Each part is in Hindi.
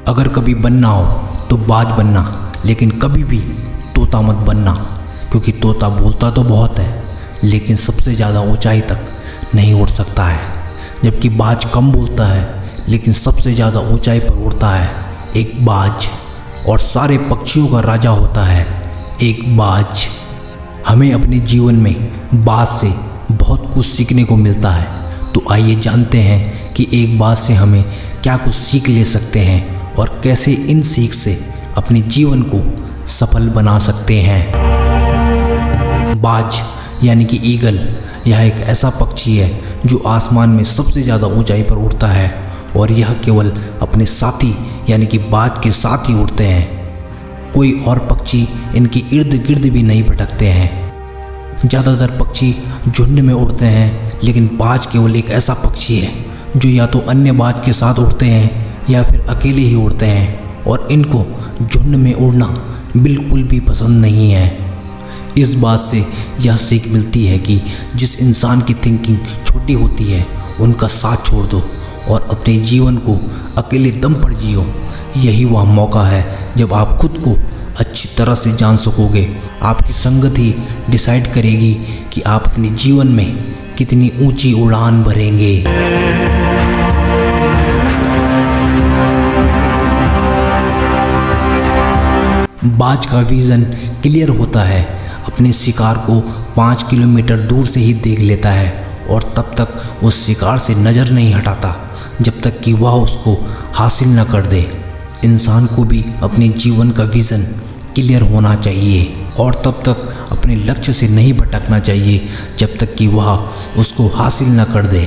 अगर कभी बनना हो तो बाज बनना, लेकिन कभी भी तोता मत बनना, क्योंकि तोता बोलता तो बहुत है लेकिन सबसे ज़्यादा ऊंचाई तक नहीं उड़ सकता है, जबकि बाज कम बोलता है लेकिन सबसे ज़्यादा ऊंचाई पर उड़ता है एक बाज। और सारे पक्षियों का राजा होता है एक बाज। हमें अपने जीवन में बाज से बहुत कुछ सीखने को मिलता है, तो आइए जानते हैं कि एक बाज से हमें क्या कुछ सीख ले सकते हैं और कैसे इन सीख से अपने जीवन को सफल बना सकते हैं। बाज यानी कि ईगल, यह एक ऐसा पक्षी है जो आसमान में सबसे ज़्यादा ऊंचाई पर उड़ता है और यह केवल अपने साथी यानी कि बाज के साथ ही उड़ते हैं। कोई और पक्षी इनके इर्द गिर्द भी नहीं भटकते हैं। ज़्यादातर पक्षी झुंड में उड़ते हैं, लेकिन बाज केवल एक ऐसा पक्षी है जो या तो अन्य बाज के साथ उड़ते हैं या फिर अकेले ही उड़ते हैं और इनको झुंड में उड़ना बिल्कुल भी पसंद नहीं है। इस बात से यह सीख मिलती है कि जिस इंसान की थिंकिंग छोटी होती है उनका साथ छोड़ दो और अपने जीवन को अकेले दम पर जियो। यही वह मौका है जब आप खुद को अच्छी तरह से जान सकोगे। आपकी संगत ही डिसाइड करेगी कि आप अपने जीवन में कितनी ऊंची उड़ान भरेंगे। बाज का विजन क्लियर होता है, अपने शिकार को 5 किलोमीटर दूर से ही देख लेता है और तब तक उस शिकार से नज़र नहीं हटाता जब तक कि वह उसको हासिल न कर दे। इंसान को भी अपने जीवन का विज़न क्लियर होना चाहिए और तब तक अपने लक्ष्य से नहीं भटकना चाहिए जब तक कि वह उसको हासिल न कर दे।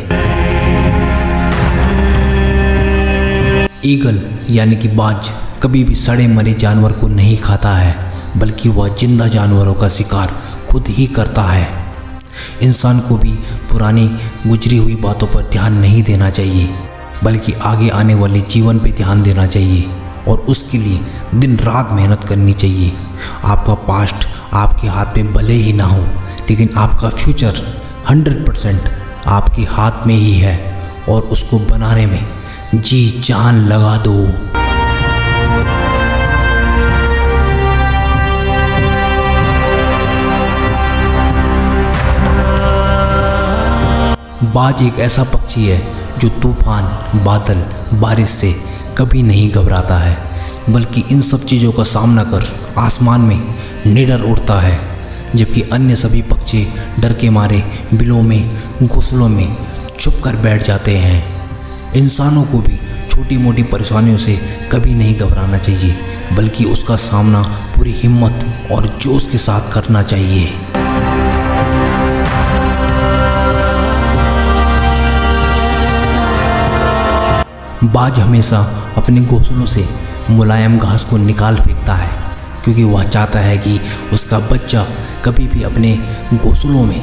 ईगल यानी कि बाज कभी भी सड़े मरे जानवर को नहीं खाता है, बल्कि वह जिंदा जानवरों का शिकार खुद ही करता है। इंसान को भी पुरानी गुजरी हुई बातों पर ध्यान नहीं देना चाहिए, बल्कि आगे आने वाले जीवन पे ध्यान देना चाहिए और उसके लिए दिन रात मेहनत करनी चाहिए। आपका पास्ट आपके हाथ में भले ही ना हो, लेकिन आपका फ्यूचर 100% आपके हाथ में ही है और उसको बनाने में जी जान लगा दो। बाज एक ऐसा पक्षी है जो तूफान, बादल, बारिश से कभी नहीं घबराता है, बल्कि इन सब चीज़ों का सामना कर आसमान में निडर उड़ता है, जबकि अन्य सभी पक्षी डर के मारे बिलों में, घोंसलों में छुप कर बैठ जाते हैं। इंसानों को भी छोटी मोटी परेशानियों से कभी नहीं घबराना चाहिए, बल्कि उसका सामना पूरी हिम्मत और जोश के साथ करना चाहिए। बाज हमेशा अपने घोंसलों से मुलायम घास को निकाल फेंकता है, क्योंकि वह चाहता है कि उसका बच्चा कभी भी अपने घोंसलों में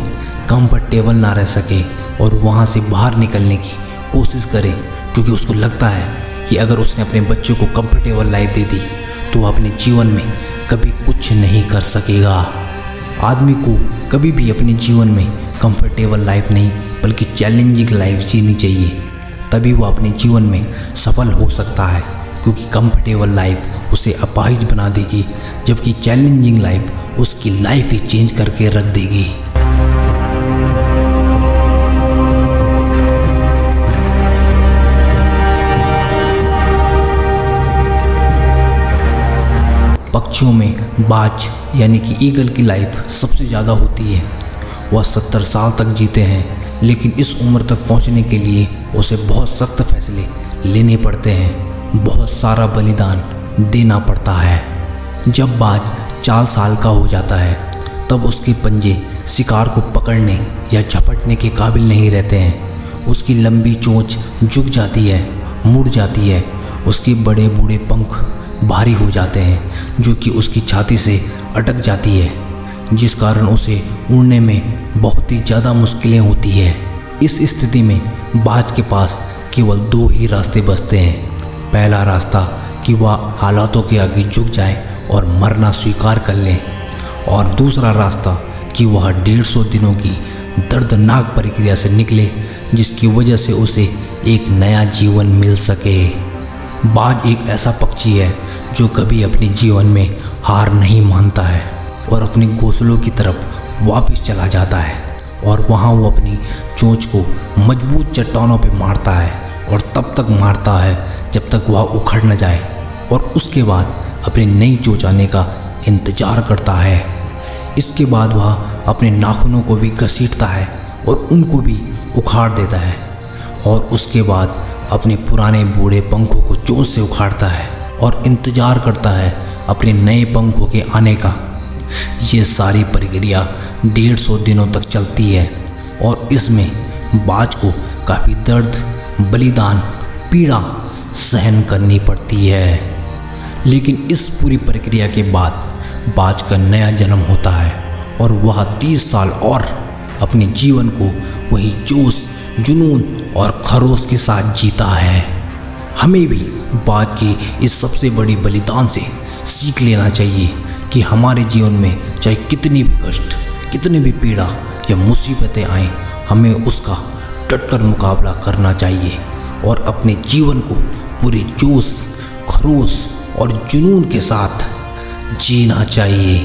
कंफर्टेबल ना रह सके और वहाँ से बाहर निकलने की कोशिश करे, क्योंकि उसको लगता है कि अगर उसने अपने बच्चों को कंफर्टेबल लाइफ दे दी तो वह अपने जीवन में कभी कुछ नहीं कर सकेगा। आदमी को कभी भी अपने जीवन में कंफर्टेबल लाइफ नहीं बल्कि चैलेंजिंग लाइफ जीनी चाहिए, तभी वो अपने जीवन में सफल हो सकता है, क्योंकि कंफर्टेबल लाइफ उसे अपाहिज बना देगी, जबकि चैलेंजिंग लाइफ उसकी लाइफ ही चेंज करके रख देगी। पक्षियों में बाज यानी कि ईगल की लाइफ सबसे ज़्यादा होती है। वह 70 साल तक जीते हैं, लेकिन इस उम्र तक पहुंचने के लिए उसे बहुत सख्त फैसले लेने पड़ते हैं, बहुत सारा बलिदान देना पड़ता है। जब बाज 4 साल का हो जाता है तब उसके पंजे शिकार को पकड़ने या झपटने के काबिल नहीं रहते हैं। उसकी लंबी चोंच झुक जाती है, मुड़ जाती है, उसके बड़े बूढ़े पंख भारी हो जाते हैं जो कि उसकी छाती से अटक जाती है, जिस कारण उसे उड़ने में बहुत ही ज़्यादा मुश्किलें होती है। इस स्थिति में बाज के पास केवल 2 ही रास्ते बचते हैं। पहला रास्ता कि वह हालातों के आगे झुक जाए और मरना स्वीकार कर ले, और दूसरा रास्ता कि वह 150 दिनों की दर्दनाक प्रक्रिया से निकले, जिसकी वजह से उसे एक नया जीवन मिल सके। बाज एक ऐसा पक्षी है जो कभी अपने जीवन में हार नहीं मानता है और अपने घोंसलों की तरफ वापस चला जाता है और वहाँ वो अपनी चोंच को मजबूत चट्टानों पे मारता है और तब तक मारता है जब तक वह उखड़ न जाए और उसके बाद अपनी नई चोंच आने का इंतज़ार करता है। इसके बाद वह अपने नाखूनों को भी घसीटता है और उनको भी उखाड़ देता है और उसके बाद अपने पुराने बूढ़े पंखों को चोंच से उखाड़ता है और इंतज़ार करता है अपने नए पंखों के आने का। ये सारी प्रक्रिया 150 दिनों तक चलती है और इसमें बाज को काफ़ी दर्द, बलिदान, पीड़ा सहन करनी पड़ती है। लेकिन इस पूरी प्रक्रिया के बाद बाज का नया जन्म होता है और वह 30 साल और अपने जीवन को वही जोश, जुनून और खरोश के साथ जीता है। हमें भी बाज की इस सबसे बड़ी बलिदान से सीख लेना चाहिए कि हमारे जीवन में चाहे कितनी भी कष्ट, कितनी भी पीड़ा या मुसीबतें आएं, हमें उसका डटकर मुकाबला करना चाहिए और अपने जीवन को पूरे जोश, खरोश और जुनून के साथ जीना चाहिए।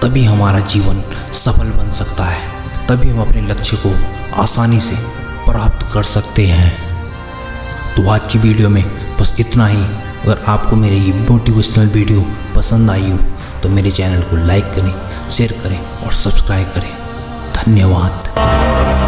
तभी हमारा जीवन सफल बन सकता है, तभी हम अपने लक्ष्य को आसानी से प्राप्त कर सकते हैं। तो आज की वीडियो में बस इतना ही। अगर आपको मेरी ये मोटिवेशनल वीडियो पसंद आई हो तो मेरे चैनल को लाइक करें, शेयर करें और सब्सक्राइब करें। धन्यवाद।